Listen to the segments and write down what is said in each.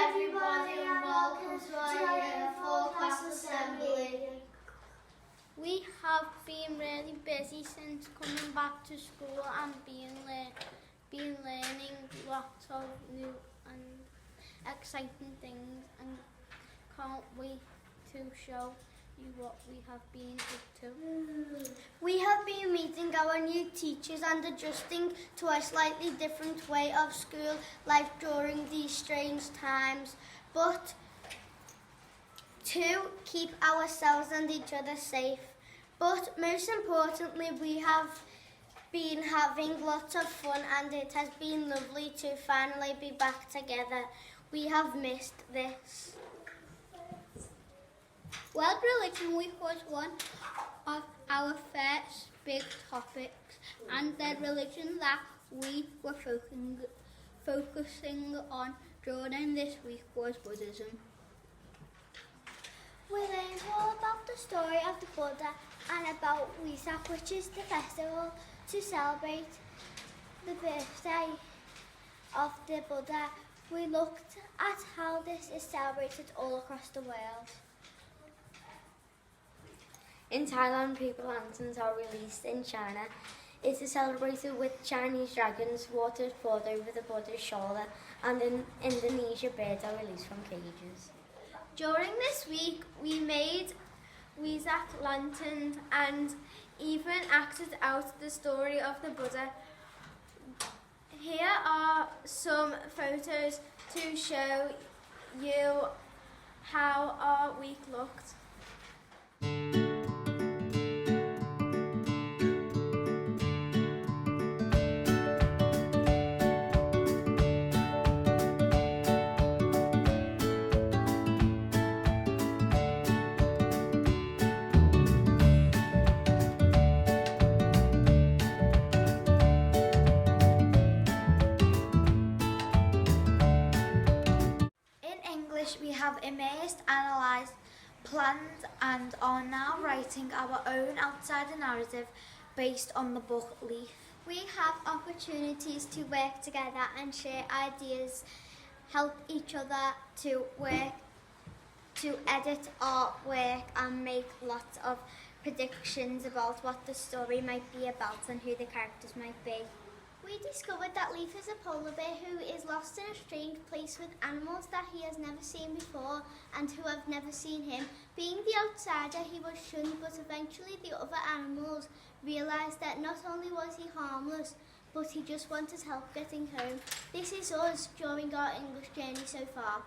everybody and welcome to our Year 4 class assembly. We have been really busy since coming back to school and been learning lots of new and exciting things, and can't wait to show you what we have been up to. We have been meeting our new teachers and adjusting to a slightly different way of school life during these strange times, but to keep ourselves and each other safe. But most importantly, we have been having lots of fun and it has been lovely to finally be back together. We have missed this. World Religion Week was one of our first big topics, and the religion that we were focusing on during this week was Buddhism. We learned all about the story of the Buddha and about Wesak, which is the festival to celebrate the birthday of the Buddha. We looked at how this is celebrated all across the world. In Thailand, people lanterns are released. In China, it is celebrated with Chinese dragons, water poured over the Buddha's shoulder, and in Indonesia, birds are released from cages. During this week, we made Wesak lanterns and even acted out the story of the Buddha. Here are some photos to show you how our week looked. We have immersed, analysed, planned and are now writing our own outsider narrative based on the book Leaf. We have opportunities to work together and share ideas, help each other to work, to edit artwork and make lots of predictions about what the story might be about and who the characters might be. We discovered that Leaf is a polar bear who is lost in a strange place with animals that he has never seen before and who have never seen him. Being the outsider, he was shunned, but eventually the other animals realised that not only was he harmless, but he just wanted help getting home. This is us during our English journey so far.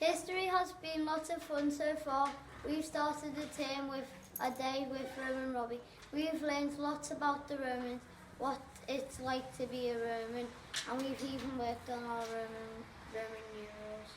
History has been lots of fun so far. We've started the term with a day with Roman Robbie. We've learned lots about the Romans, what it's like to be a Roman, and we've even worked on our Roman numerals.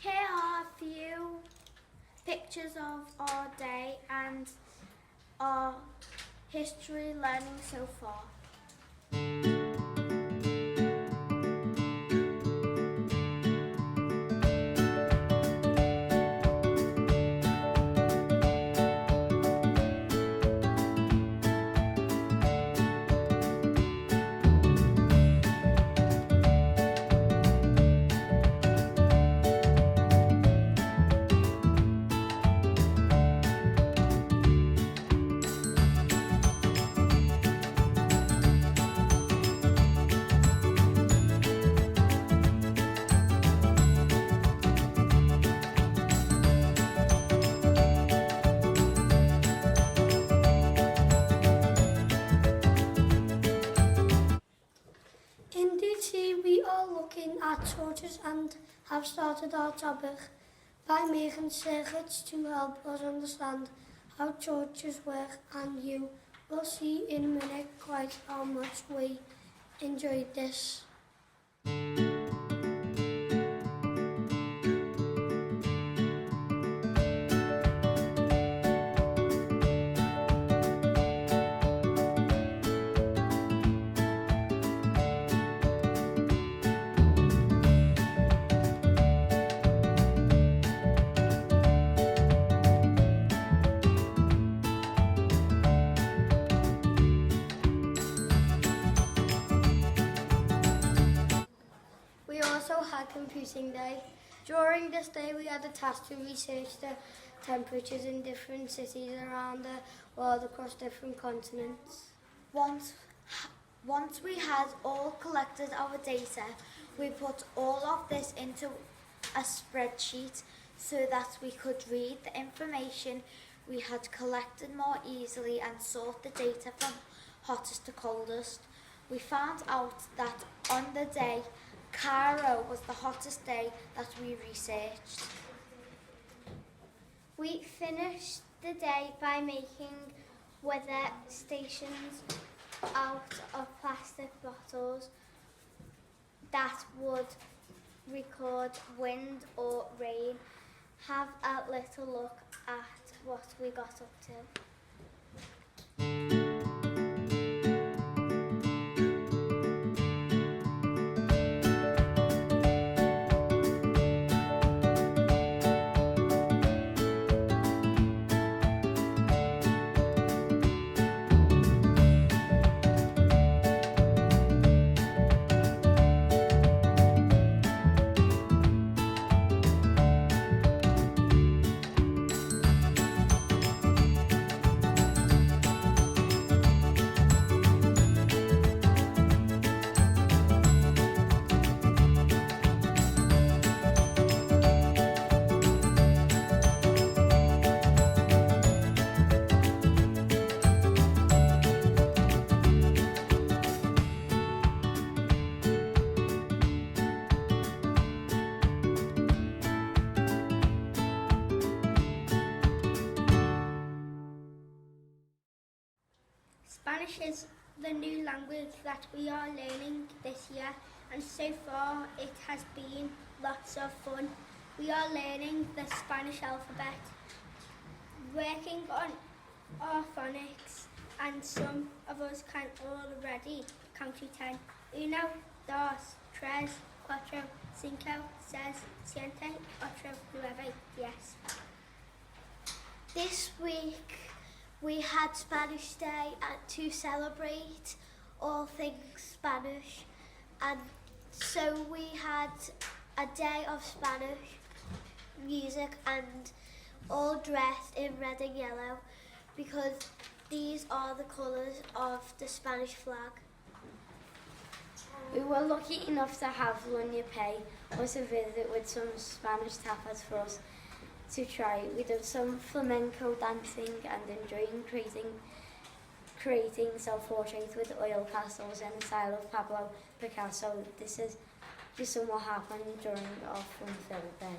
Here are a few pictures of our day and our history learning so far. at torches and have started our topic by making circuits to help us understand how torches work, and you will see in a minute quite how much we enjoyed this. We also had computing day. During this day we had a task to research the temperatures in different cities around the world across different continents. Once we had all collected our data, we put all of this into a spreadsheet so that we could read the information we had collected more easily and sort the data from hottest to coldest. We found out that on the day Cairo was the hottest day that we researched. We finished the day by making weather stations out of plastic bottles that would record wind or rain. Have a little look at what we got up to. Spanish is the new language that we are learning this year, and so far it has been lots of fun. We are learning the Spanish alphabet, working on our phonics, and some of us can already count to 10. Uno, dos, tres, cuatro, cinco, seis, siete, ocho, nueve, 10. This week we had Spanish Day to celebrate all things Spanish, and so we had a day of Spanish music and all dressed in red and yellow because these are the colours of the Spanish flag. We were lucky enough to have Lunya pay us a visit with some Spanish tapas for us to try. We did some flamenco dancing and enjoying creating self-portraits with oil pastels in the style of Pablo Picasso. This is just what happened during our fun-filled day.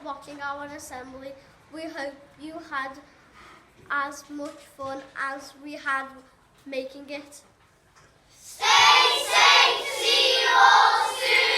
watching our assembly. We hope you had as much fun as we had making it. Stay safe. See you all soon.